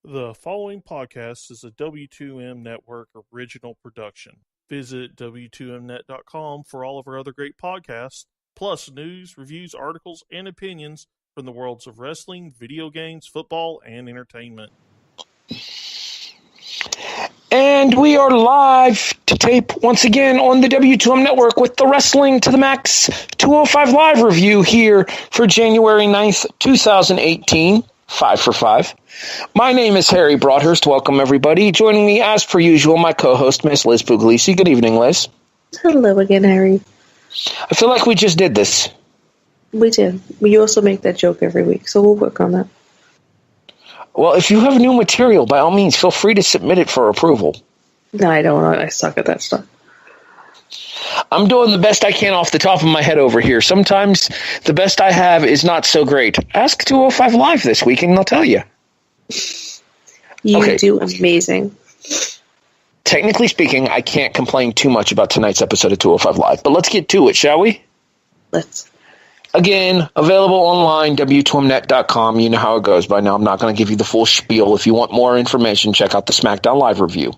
The following podcast is a W2M Network original production. Visit W2Mnet.com for all of our other great podcasts, plus news, reviews, articles, and opinions from the worlds of wrestling, video games, football, and entertainment. And we are live to tape once again on the W2M Network with the Wrestling to the Max 205 Live review here for January 9th, 2018. 5 for 5. My name is Harry Broadhurst. Welcome, everybody. Joining me, as per usual, my co-host, Miss Liz Pugliese. Good evening, Liz. Hello again, Harry. I feel like we just did this. We did. You also make that joke every week, so we'll work on that. Well, if you have new material, by all means, feel free to submit it for approval. No, I don't. I suck at that stuff. I'm doing the best I can off the top of my head over here. Sometimes the best I have is not so great. Ask 205 Live this week and they'll tell you. You do amazing. Technically speaking, I can't complain too much about tonight's episode of 205 Live, but let's get to it, shall we? Let's. Again, available online, W2Mnet.com. You know how it goes by now. I'm not going to give you the full spiel. If you want more information, check out the SmackDown Live review.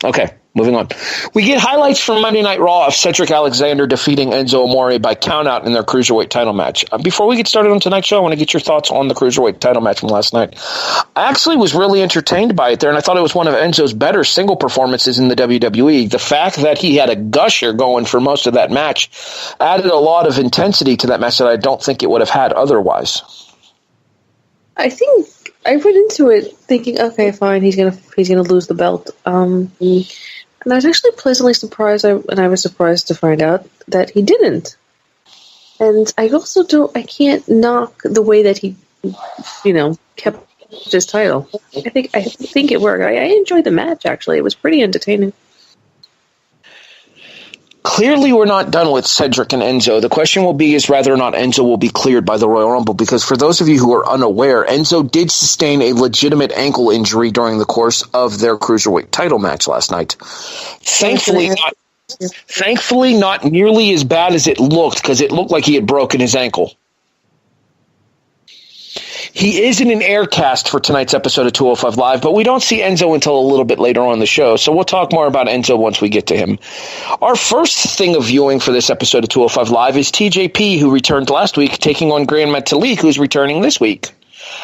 Okay, moving on. We get highlights from Monday Night Raw of Cedric Alexander defeating Enzo Amore by countout in their Cruiserweight title match. Before we get started on tonight's show, I want to get your thoughts on the Cruiserweight title match from last night. I actually was really entertained by it there, and I thought it was one of Enzo's better single performances in the WWE. The fact that he had a gusher going for most of that match added a lot of intensity to that match that I don't think it would have had otherwise. I think I went into it thinking, okay, fine, he's gonna lose the belt. And I was actually pleasantly surprised, and I was surprised to find out that he didn't. And I also I can't knock the way that he, kept his title. I think it worked. I enjoyed the match, actually. It was pretty entertaining. Clearly, we're not done with Cedric and Enzo. The question will be is whether or not Enzo will be cleared by the Royal Rumble, because for those of you who are unaware, Enzo did sustain a legitimate ankle injury during the course of their Cruiserweight title match last night. Thankfully, not nearly as bad as it looked, because it looked like he had broken his ankle. He is in an air cast for tonight's episode of 205 Live, but we don't see Enzo until a little bit later on in the show, so we'll talk more about Enzo once we get to him. Our first thing of viewing for this episode of 205 Live is TJP, who returned last week, taking on Gran Metalik, who's returning this week,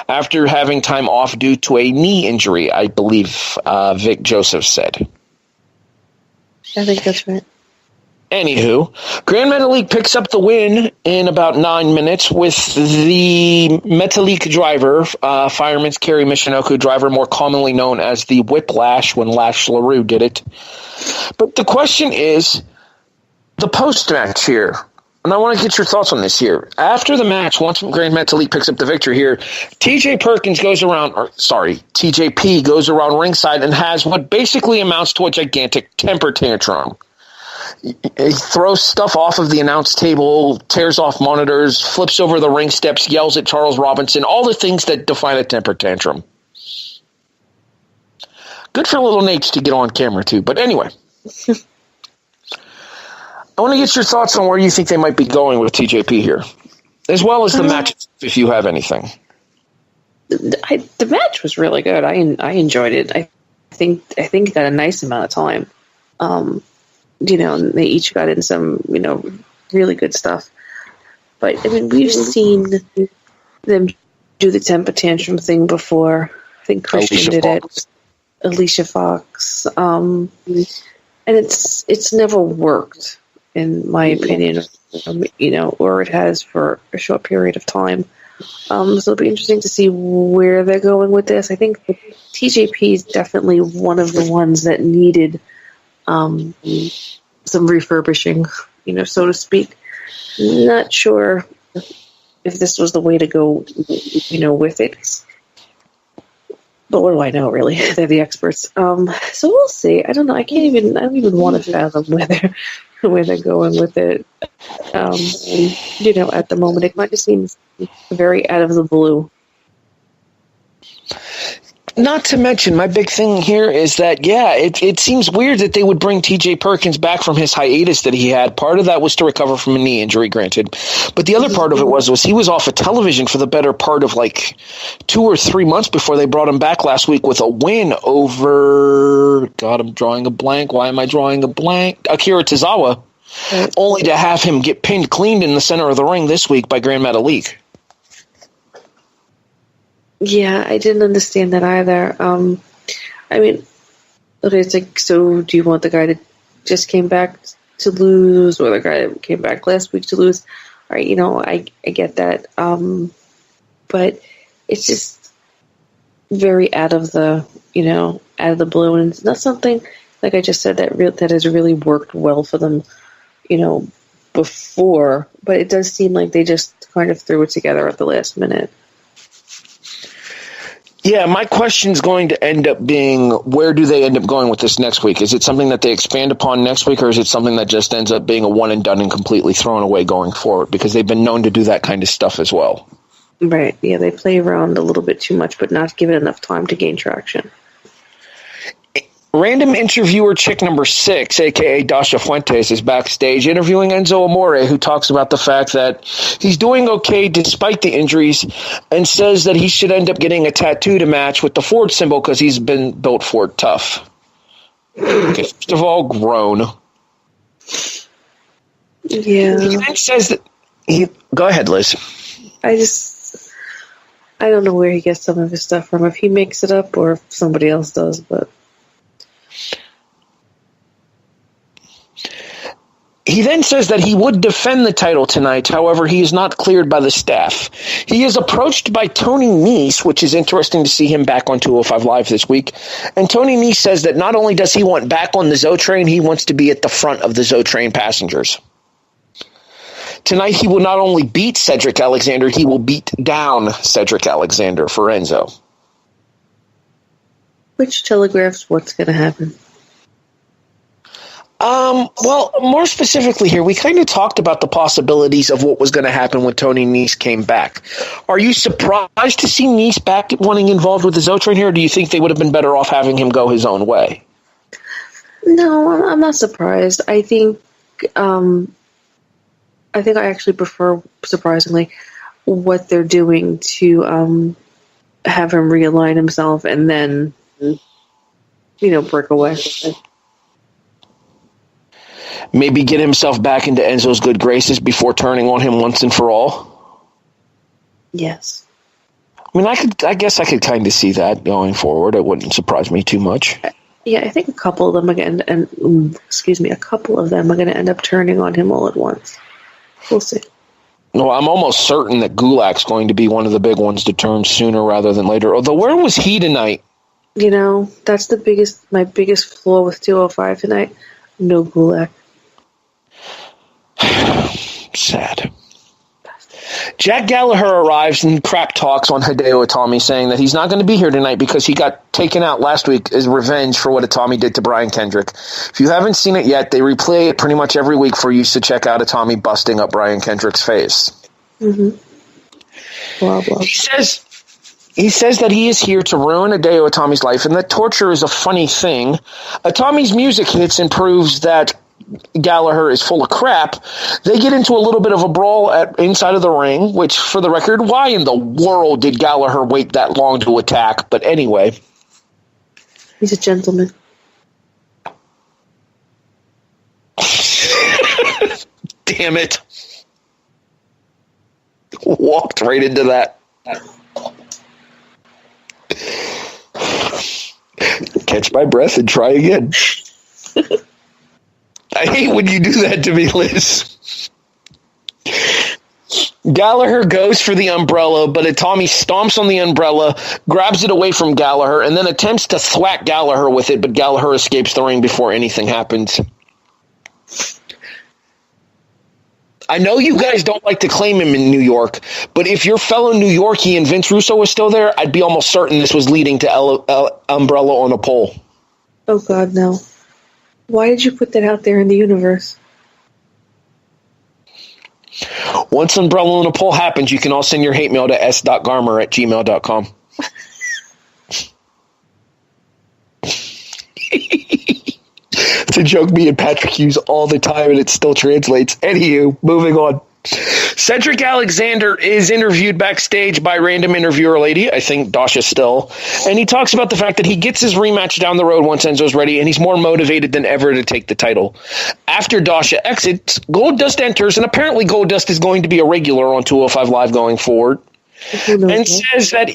after having time off due to a knee injury, I believe Vic Joseph said. I think that's right. Anywho, Gran Metalik picks up the win in about 9 minutes with the Metalik driver, Fireman's Kerry Michinoku driver, more commonly known as the Whiplash when Lash LaRue did it. But the question is, the post-match here, and I want to get your thoughts on this here. After the match, once Gran Metalik picks up the victory here, TJP goes around ringside and has what basically amounts to a gigantic temper tantrum. He throws stuff off of the announce table, tears off monitors, flips over the ring steps, yells at Charles Robinson, all the things that define a temper tantrum. Good for little Nate to get on camera, too. But anyway, I want to get your thoughts on where you think they might be going with TJP here, as well as the match, if you have anything. The match was really good. I enjoyed it. I think it got a nice amount of time. They each got in some, really good stuff. But, we've seen them do the temper tantrum thing before. I think Christian did it. Alicia Fox. And it's never worked, in my opinion, or it has for a short period of time. So it'll be interesting to see where they're going with this. I think TJP is definitely one of the ones that needed some refurbishing, so to speak. Not sure if this was the way to go, with it. But what do I know, really? They're the experts. So we'll see. I don't know. I don't even want to fathom where they're going with it. At the moment, it might just seem very out of the blue. not to mention, my big thing here is that, it seems weird that they would bring T.J. Perkins back from his hiatus that he had. Part of that was to recover from a knee injury, granted. But the other part of it was he was off of television for the better part of like 2 or 3 months before they brought him back last week with a win over, God, I'm drawing a blank. Why am I drawing a blank? Akira Tozawa, only to have him get pinned clean in the center of the ring this week by Gran Metalik. Yeah, I didn't understand that either. I mean, okay, it's like, so do you want the guy that just came back to lose, or the guy that came back last week to lose? All right, I get that. But it's just very out of the blue, and it's not something, like I just said, that has really worked well for them, before. But it does seem like they just kind of threw it together at the last minute. Yeah, my question's going to end up being, where do they end up going with this next week? Is it something that they expand upon next week, or is it something that just ends up being a one and done and completely thrown away going forward? Because they've been known to do that kind of stuff as well. Right, yeah, they play around a little bit too much, but not give it enough time to gain traction. Random interviewer chick number 6, a.k.a. Dasha Fuentes, is backstage interviewing Enzo Amore, who talks about the fact that he's doing okay despite the injuries, and says that he should end up getting a tattoo to match with the Ford symbol because he's been built Ford tough. Okay, first of all, grown. Yeah. He then says that go ahead, Liz. I don't know where he gets some of his stuff from, if he makes it up or if somebody else does, but... He then says that he would defend the title tonight, however, he is not cleared by the staff. He is approached by Tony Nese, which is interesting to see him back on 205 Live this week. And Tony Nese says that not only does he want back on the Zo train, he wants to be at the front of the Zo train passengers. Tonight, he will not only beat Cedric Alexander, he will beat down Cedric Alexander for Enzo. Which telegraphs what's going to happen? Well, more specifically here, we kind of talked about the possibilities of what was going to happen when Tony Nese came back. Are you surprised to see Nese back wanting involved with the Zo train here, or do you think they would have been better off having him go his own way? No, I'm not surprised. I think I actually prefer, surprisingly, what they're doing to have him realign himself and then, break away. Maybe get himself back into Enzo's good graces before turning on him once and for all? Yes. I mean, I guess I could kind of see that going forward. It wouldn't surprise me too much. Yeah, I think a couple of them are going to end up turning on him all at once. We'll see. No, I'm almost certain that Gulak's going to be one of the big ones to turn sooner rather than later. Although, where was he tonight? That's my biggest flaw with 205 tonight. No Gulak. Sad. Jack Gallagher arrives and crap talks on Hideo Itami, saying that he's not going to be here tonight because he got taken out last week as revenge for what Itami did to Brian Kendrick. If you haven't seen it yet, they replay it pretty much every week for you to check out Itami busting up Brian Kendrick's face. Mm-hmm. Blah, blah. He says that he is here to ruin Hideo Itami's life and that torture is a funny thing. Itami's music hits and proves that Gallagher is full of crap. They get into a little bit of a brawl inside of the ring, which, for the record, why in the world did Gallagher wait that long to attack? But anyway. He's a gentleman. Damn it. Walked right into that. Catch my breath and try again. I hate when you do that to me, Liz. Gallagher goes for the umbrella, but Itami stomps on the umbrella, grabs it away from Gallagher, and then attempts to thwack Gallagher with it, but Gallagher escapes the ring before anything happens. I know you guys don't like to claim him in New York, but if your fellow New Yorkie and Vince Russo was still there, I'd be almost certain this was leading to umbrella on a pole. Oh, God, no. Why did you put that out there in the universe? Once umbrella on a pole happens, you can all send your hate mail to s.garmer@gmail.com. It's a joke me and Patrick use all the time, and it still translates. Anywho, moving on. Cedric Alexander is interviewed backstage by random interviewer lady, I think Dasha still, and he talks about the fact that he gets his rematch down the road once Enzo's ready, and he's more motivated than ever to take the title. After Dasha exits, Goldust enters, and apparently Goldust is going to be a regular on 205 Live going forward, and says that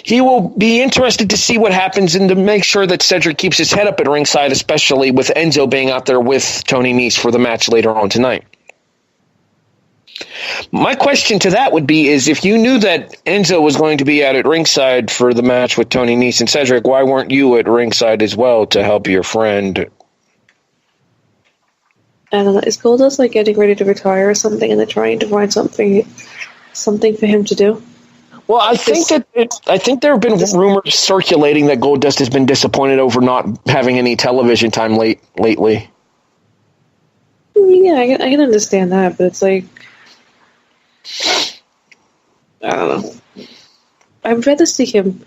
he will be interested to see what happens and to make sure that Cedric keeps his head up at ringside, especially with Enzo being out there with Tony Nese for the match later on tonight. My question to that would be is if you knew that Enzo was going to be out at ringside for the match with Tony Nese and Cedric, why weren't you at ringside as well to help your friend? I don't know. Is Goldust like getting ready to retire or something, and they're trying to find something for him to do? Well, I think there have been rumors circulating that Goldust has been disappointed over not having any television time lately. Yeah, I can understand that, but it's like, I don't know. I'd rather see him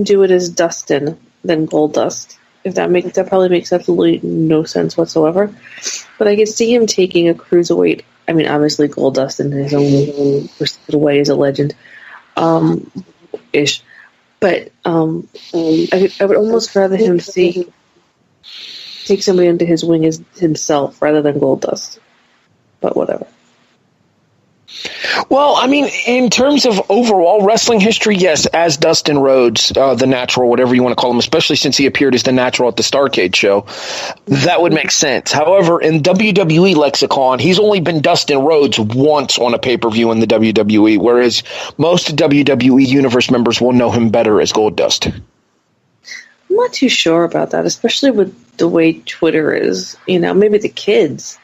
do it as Dustin than Goldust. If that probably makes absolutely no sense whatsoever. But I could see him taking a cruiserweight. I mean, obviously Goldust in his own way is a legend, ish. But I would almost rather him take somebody into his wing as himself rather than Goldust. But whatever. Well, I mean, in terms of overall wrestling history, yes, as Dustin Rhodes, the Natural, whatever you want to call him, especially since he appeared as the Natural at the Starrcade show, that would make sense. However, in WWE lexicon, he's only been Dustin Rhodes once on a pay-per-view in the WWE, whereas most WWE Universe members will know him better as Goldust. I'm not too sure about that, especially with the way Twitter is. You know, maybe the kids,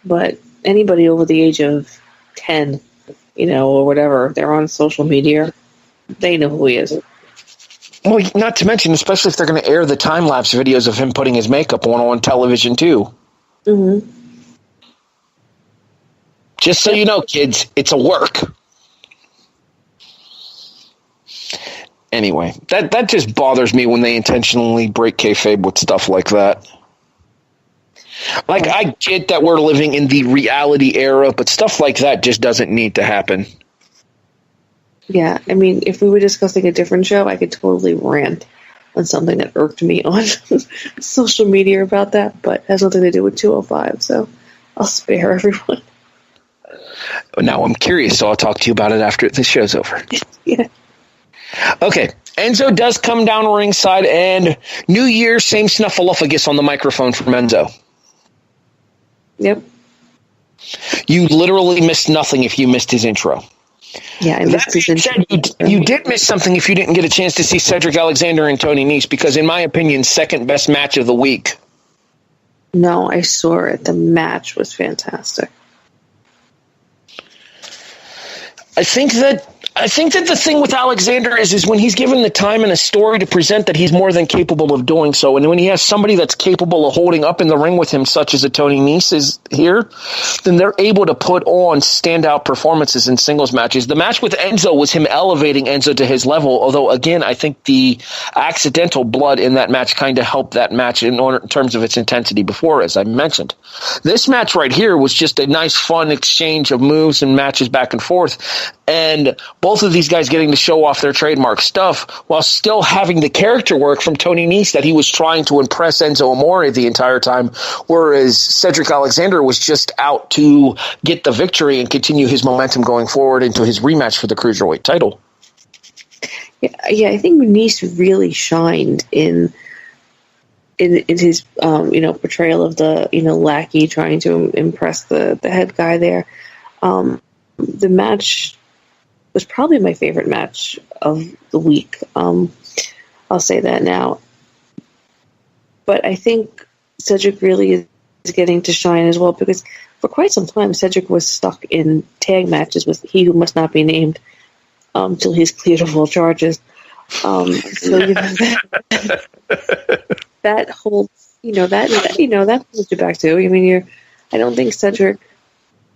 but anybody over the age of 10, or whatever, they're on social media, they know who he is. Well, not to mention, especially if they're going to air the time-lapse videos of him putting his makeup on television, too. Mm-hmm. Just so you know, kids, it's a work. Anyway, that just bothers me when they intentionally break kayfabe with stuff like that. Like, I get that we're living in the reality era, but stuff like that just doesn't need to happen. Yeah, I mean, if we were discussing a different show, I could totally rant on something that irked me on social media about that, but it has nothing to do with 205, so I'll spare everyone. Now I'm curious, so I'll talk to you about it after the show's over. Yeah. Okay, Enzo does come down ringside, and New Year, same snuffleupagus on the microphone from Enzo. Yep. You literally missed nothing if you missed his intro. Yeah, I missed his intro. You did miss something if you didn't get a chance to see Cedric Alexander and Tony Nese, because in my opinion, second best match of the week. No, I saw it. The match was fantastic. I think that the thing with Alexander is when he's given the time and a story to present that he's more than capable of doing so. And when he has somebody that's capable of holding up in the ring with him, such as a Tony Nese is here, then they're able to put on standout performances in singles matches. The match with Enzo was him elevating Enzo to his level, although, again, I think the accidental blood in that match kind of helped that match in terms of its intensity before, as I mentioned. This match right here was just a nice, fun exchange of moves and matches back and forth. And both of these guys getting to show off their trademark stuff while still having the character work from Tony Nese that he was trying to impress Enzo Amore the entire time, whereas Cedric Alexander was just out to get the victory and continue his momentum going forward into his rematch for the Cruiserweight title. Yeah, I think Nese really shined in his portrayal of the lackey trying to impress the head guy there. The match was probably my favorite match of the week. I'll say that now. But I think Cedric really is getting to shine as well, because for quite some time Cedric was stuck in tag matches with He Who Must Not Be Named till he's cleared of all charges. That holds that holds you back too. I mean, I don't think Cedric,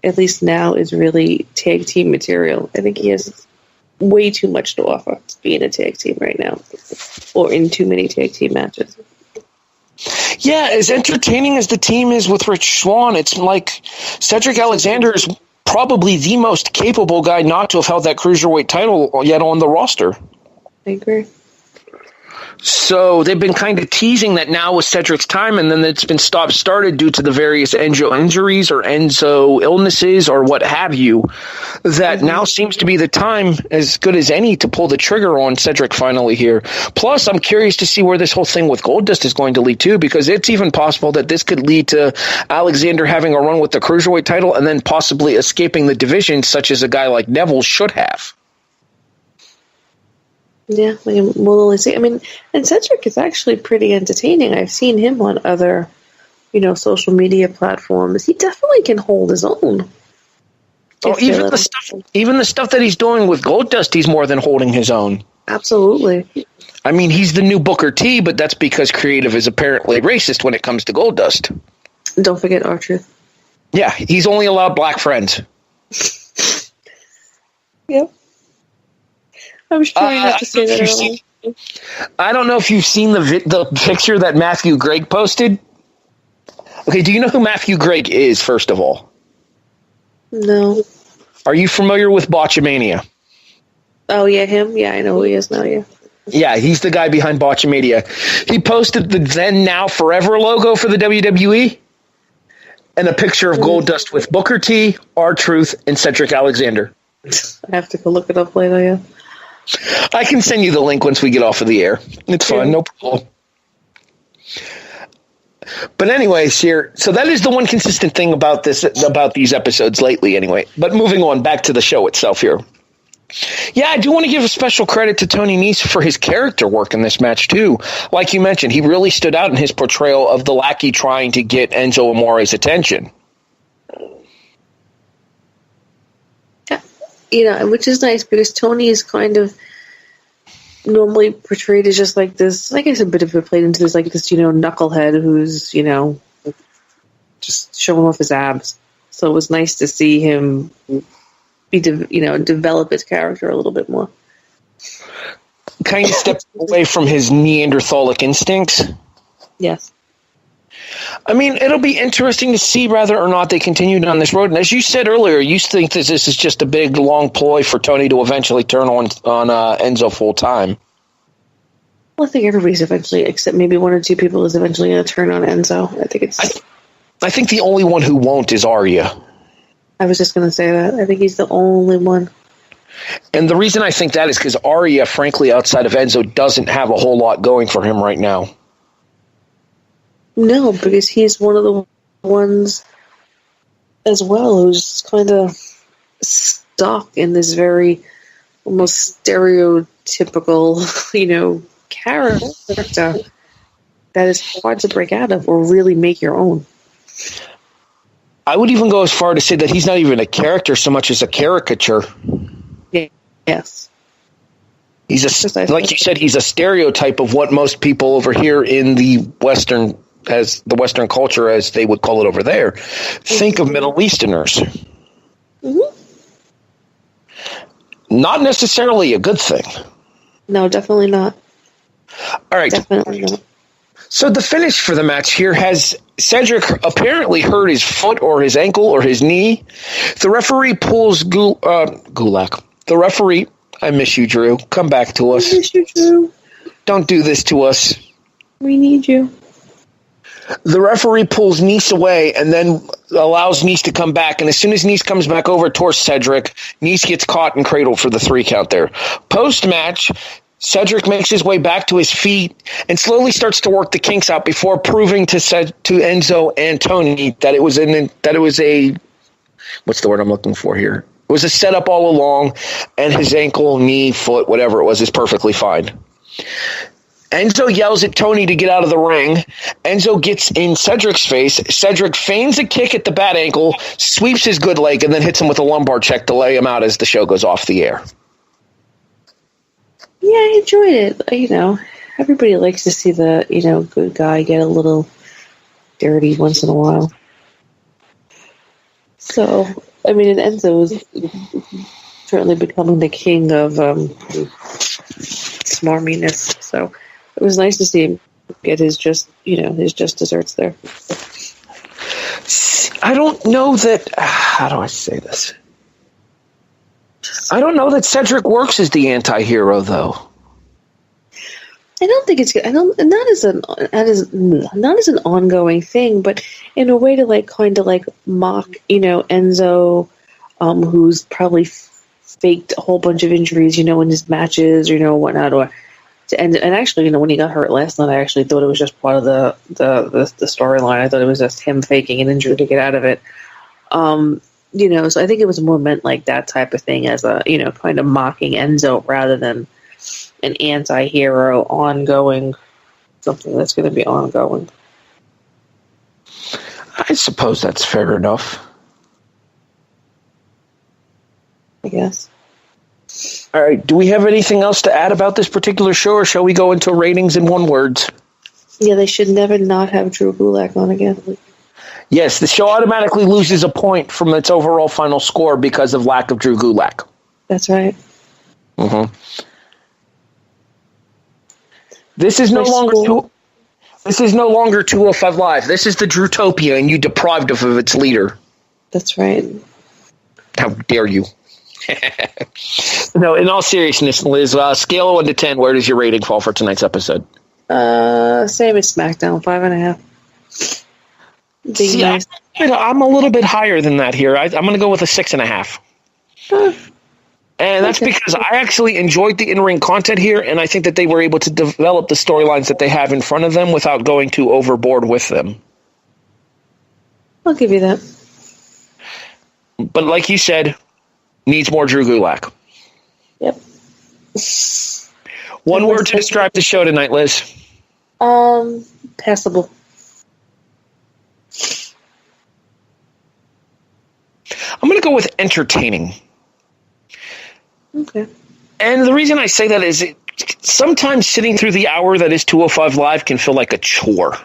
at least now, is really tag team material. I think he has way too much to offer to be in a tag team right now, or in too many tag team matches. Yeah, as entertaining as the team is with Rich Swann, it's like Cedric Alexander is probably the most capable guy not to have held that Cruiserweight title yet on the roster. I agree. So they've been kind of teasing that now was Cedric's time, and then it's been started due to the various Enzo injuries or Enzo illnesses or what have you, that now seems to be the time as good as any to pull the trigger on Cedric finally here. Plus, I'm curious to see where this whole thing with Goldust is going to lead to, because it's even possible that this could lead to Alexander having a run with the Cruiserweight title and then possibly escaping the division, such as a guy like Neville should have. Yeah, we'll only see. I mean, and Cedric is actually pretty entertaining. I've seen him on other, social media platforms. He definitely can hold his own. Oh, even the stuff that he's doing with Goldust, he's more than holding his own. Absolutely. I mean, he's the new Booker T, but that's because creative is apparently racist when it comes to Goldust. Don't forget R-Truth. Yeah, he's only allowed black friends. Yep. I'm trying not to say that. I don't know if you've seen the picture that Matthew Gregg posted. Okay, do you know who Matthew Gregg is, first of all? No. Are you familiar with Botchamania? Oh, yeah, him? Yeah, I know who he is now, yeah. Yeah, he's the guy behind Botchamania. He posted the Then Now Forever logo for the WWE and a picture of Goldust with Booker T, R-Truth, and Cedric Alexander. I have to go look it up later, yeah. I can send you the link once we get off of the air. It's fine, no problem. But anyways, here, so that is the one consistent thing about these episodes lately, anyway. But moving on, back to the show itself here. Yeah, I do want to give a special credit to Tony Nese for his character work in this match, too. Like you mentioned, he really stood out in his portrayal of the lackey trying to get Enzo Amore's attention. Which is nice because Tony is kind of normally portrayed as just like this, I guess a bit of it played into this, like this, knucklehead who's, just showing off his abs. So it was nice to see him develop his character a little bit more. Kind of stepped away from his Neanderthalic instincts. Yes. I mean, it'll be interesting to see whether or not they continue down this road. And as you said earlier, you think that this is just a big, long ploy for Tony to eventually turn on Enzo full time. Well, I think everybody's eventually, except maybe one or two people, is eventually going to turn on Enzo. I think it's. I think the only one who won't is Arya. I was just going to say that. I think he's the only one. And the reason I think that is because Arya, frankly, outside of Enzo, doesn't have a whole lot going for him right now. No, because he's one of the ones as well who's kind of stuck in this very almost stereotypical, character that is hard to break out of or really make your own. I would even go as far to say that he's not even a character so much as a caricature. Yes. He's like you said, he's a stereotype of what most people over here in the Western culture, as they would call it over there, think of Middle Easterners. Mm-hmm. Not necessarily a good thing. No, definitely not. All right. Definitely not. So the finish for the match here has Cedric apparently hurt his foot or his ankle or his knee. The referee pulls Gulak. The referee, I miss you, Drew. Come back to us. I miss you, Drew. Don't do this to us. We need you. The referee pulls Nese away and then allows Nese to come back. And as soon as Nese comes back over towards Cedric, Nese gets caught and cradled for the 3 count there. Post-match, Cedric makes his way back to his feet and slowly starts to work the kinks out before proving to Enzo and Tony that it was a what's the word I'm looking for here? It was a setup all along, and his ankle, knee, foot, whatever it was, is perfectly fine. Enzo yells at Tony to get out of the ring. Enzo gets in Cedric's face. Cedric feigns a kick at the bad ankle, sweeps his good leg, and then hits him with a lumbar check to lay him out as the show goes off the air. Yeah, I enjoyed it. Everybody likes to see the, good guy get a little dirty once in a while. So, I mean, and Enzo certainly becoming the king of smarminess. So it was nice to see him get his just desserts there. I don't know that. How do I say this? I don't know that Cedric works as the anti-hero, though. I don't think it's good. I don't not as an ongoing thing, but in a way to kind of mock, Enzo, who's probably faked a whole bunch of injuries, in his matches, whatnot. And actually, when he got hurt last night, I actually thought it was just part of the storyline. I thought it was just him faking an injury to get out of it. So I think it was more meant like that type of thing as a, kind of mocking Enzo rather than an anti-hero ongoing, something that's going to be ongoing. I suppose that's fair enough. I guess. All right. Do we have anything else to add about this particular show, or shall we go into ratings in one word? Yeah, they should never not have Drew Gulak on again. Yes, the show automatically loses a point from its overall final score because of lack of Drew Gulak. That's right. Mm-hmm. This is no longer 205 Live. This is the Drewtopia, and you deprived of its leader. That's right. How dare you? No, in all seriousness, Liz, scale of 1 to 10, where does your rating fall for tonight's episode? Same as SmackDown, 5.5. Nice. I'm a little bit higher than that here. I'm going to go with a 6.5. And that's because I actually enjoyed the in-ring content here, and I think that they were able to develop the storylines that they have in front of them without going too overboard with them. I'll give you that. But like you said, needs more Drew Gulak. Yep. One word to describe the show tonight, Liz. Passable. I'm going to go with entertaining. Okay. And the reason I say that is sometimes sitting through the hour that is 205 Live can feel like a chore.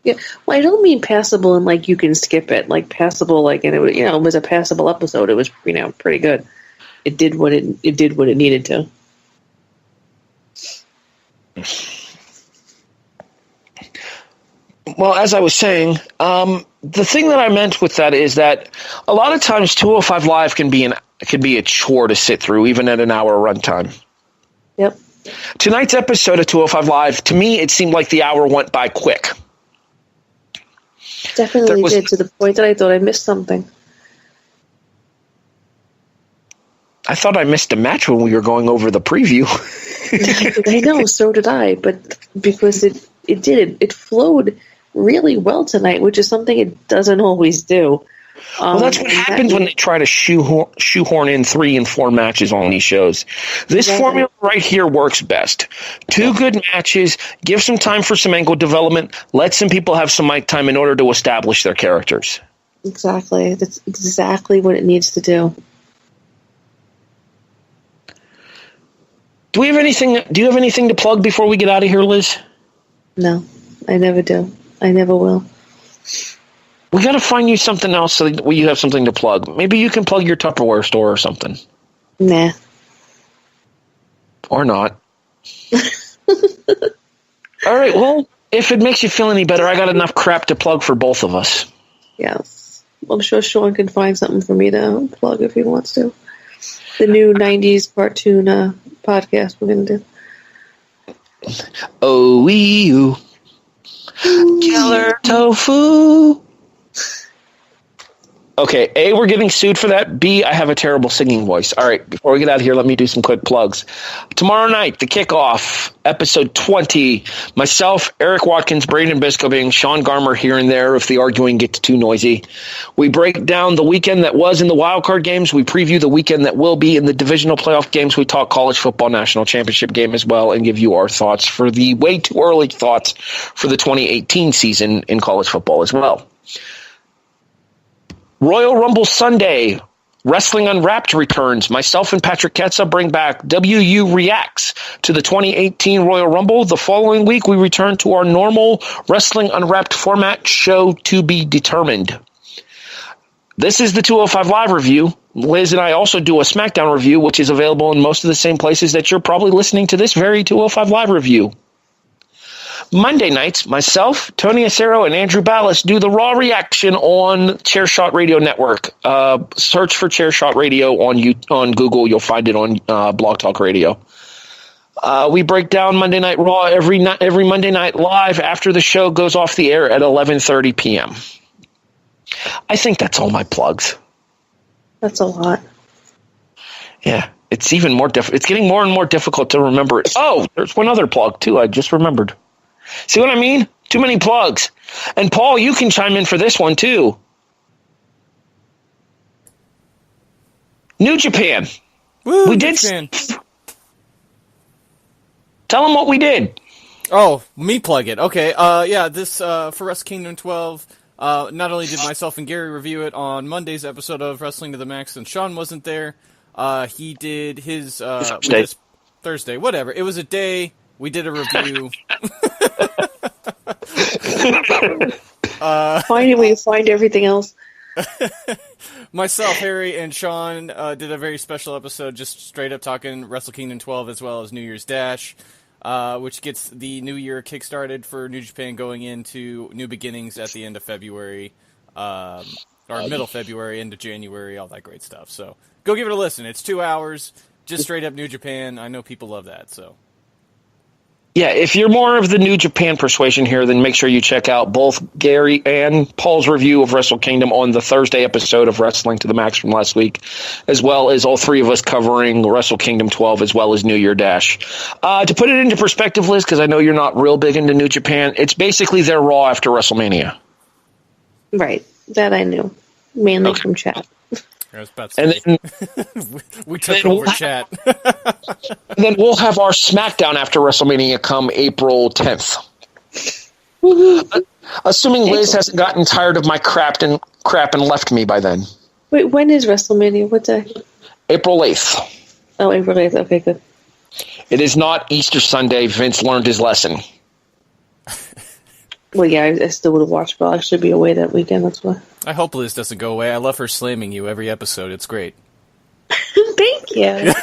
Yeah, well, I don't mean passable and you can skip it. Passable, and it was a passable episode. It was pretty good. It did what it needed to. Well, as I was saying, the thing that I meant with that is that a lot of times 205 Live can be a chore to sit through, even at an hour runtime. Yep. Tonight's episode of 205 Live, to me, it seemed like the hour went by quick. Definitely did, to the point that I thought I missed something. I thought I missed a match when we were going over the preview. I know, so did I, but because it flowed really well tonight, which is something it doesn't always do. Well, that's what happens when they try to shoehorn in 3 and 4 matches on these shows. This formula right here works best. 2 good matches, give some time for some angle development, let some people have some mic time in order to establish their characters. Exactly. That's exactly what it needs to do. Do you have anything to plug before we get out of here, Liz? No, I never do. I never will. We got to find you something else so that you have something to plug. Maybe you can plug your Tupperware store or something. Nah. Or not. All right, well, if it makes you feel any better, I got enough crap to plug for both of us. Yes. I'm sure Sean can find something for me to plug if he wants to. The new 90s cartoon podcast we're going to do. Oh-wee-oo. Killer tofu. Okay, A, we're getting sued for that. B, I have a terrible singing voice. All right, before we get out of here, let me do some quick plugs. Tomorrow night, the kickoff, episode 20. Myself, Eric Watkins, Braden Biscobing, Sean Garmer here and there if the arguing gets too noisy. We break down the weekend that was in the wildcard games. We preview the weekend that will be in the divisional playoff games. We talk college football national championship game as well and give you our thoughts for the way too early thoughts for the 2018 season in college football as well. Royal Rumble Sunday, Wrestling Unwrapped returns. Myself and Patrick Ketza bring back WU Reacts to the 2018 Royal Rumble. The following week, we return to our normal Wrestling Unwrapped format, show to be determined. This is the 205 Live review. Liz and I also do a SmackDown review, which is available in most of the same places that you're probably listening to this very 205 Live review. Monday nights, myself, Tony Acero, and Andrew Ballas do the Raw reaction on Chairshot Radio Network. Search for Chairshot Radio on Google. You'll find it on Blog Talk Radio. We break down Monday Night Raw every Monday night live after the show goes off the air at 11:30 p.m. I think that's all my plugs. That's a lot. Yeah, it's even more it's getting more and more difficult to remember it. Oh, there's one other plug too. I just remembered. See what I mean? Too many plugs. And Paul, you can chime in for this one too. New Japan. Woo, we did. Japan. Tell them what we did. Oh, me plug it. Okay. This for Wrestle Kingdom 12. Not only did myself and Gary review it on Monday's episode of Wrestling to the Max, and Sean wasn't there. He did his Thursday. Whatever. It was a day. We did a review. We find everything else. Myself, Harry, and Sean did a very special episode, just straight up talking Wrestle Kingdom 12 as well as New Year's Dash, which gets the new year kickstarted for New Japan going into new beginnings at the end of February, or middle February into January, all that great stuff. So go give it a listen. It's 2 hours, just straight up New Japan. I know people love that, so. Yeah, if you're more of the New Japan persuasion here, then make sure you check out both Gary and Paul's review of Wrestle Kingdom on the Thursday episode of Wrestling to the Max from last week, as well as all three of us covering Wrestle Kingdom 12 as well as New Year Dash. To put it into perspective, Liz, because I know you're not real big into New Japan, it's basically their Raw after WrestleMania. Right, that I knew, mainly from chat. I was about to say. We took over chat. And then we'll have our SmackDown after WrestleMania come April 10th. Assuming Liz hasn't gotten tired of my crap and left me by then. Wait, when is WrestleMania? What day? April 8th. Oh, April 8th. Okay, good. It is not Easter Sunday. Vince learned his lesson. Well, yeah, I still would have watched, but I'll actually be away that weekend, that's why. I hope Liz doesn't go away. I love her slamming you every episode. It's great. Thank you.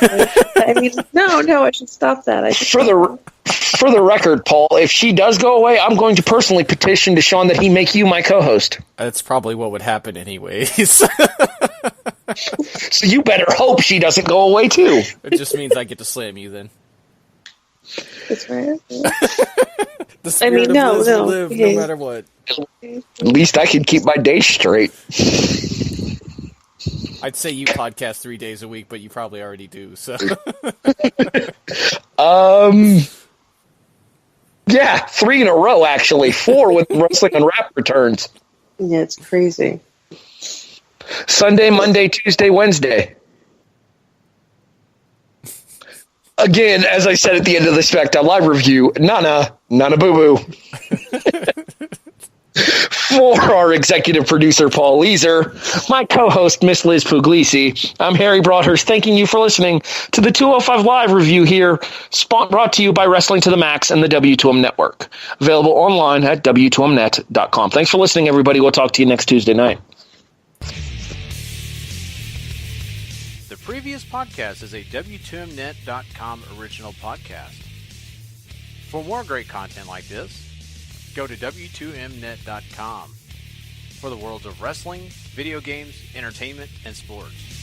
I mean, no, I should stop that. For the record, Paul, if she does go away, I'm going to personally petition to Sean that he make you my co-host. That's probably what would happen anyways. So you better hope she doesn't go away too. It just means I get to slam you then. That's right. The spirit of Liz will live no matter what. At least I can keep my days straight. I'd say you podcast 3 days a week, but you probably already do. So, yeah, 3 in a row actually. 4 with Wrestling on Rap returns. Yeah, it's crazy. Sunday, Monday, Tuesday, Wednesday. Again, as I said at the end of the SmackDown Live review, Nana boo-boo. For our executive producer, Paul Leeser, my co-host, Miss Liz Pugliese, I'm Harry Broadhurst, thanking you for listening to the 205 Live review here, brought to you by Wrestling to the Max and the W2M Network. Available online at W2Mnet.com. Thanks for listening, everybody. We'll talk to you next Tuesday night. The previous podcast is a W2Mnet.com original podcast. For more great content like this, go to W2Mnet.com for the worlds of wrestling, video games, entertainment, and sports.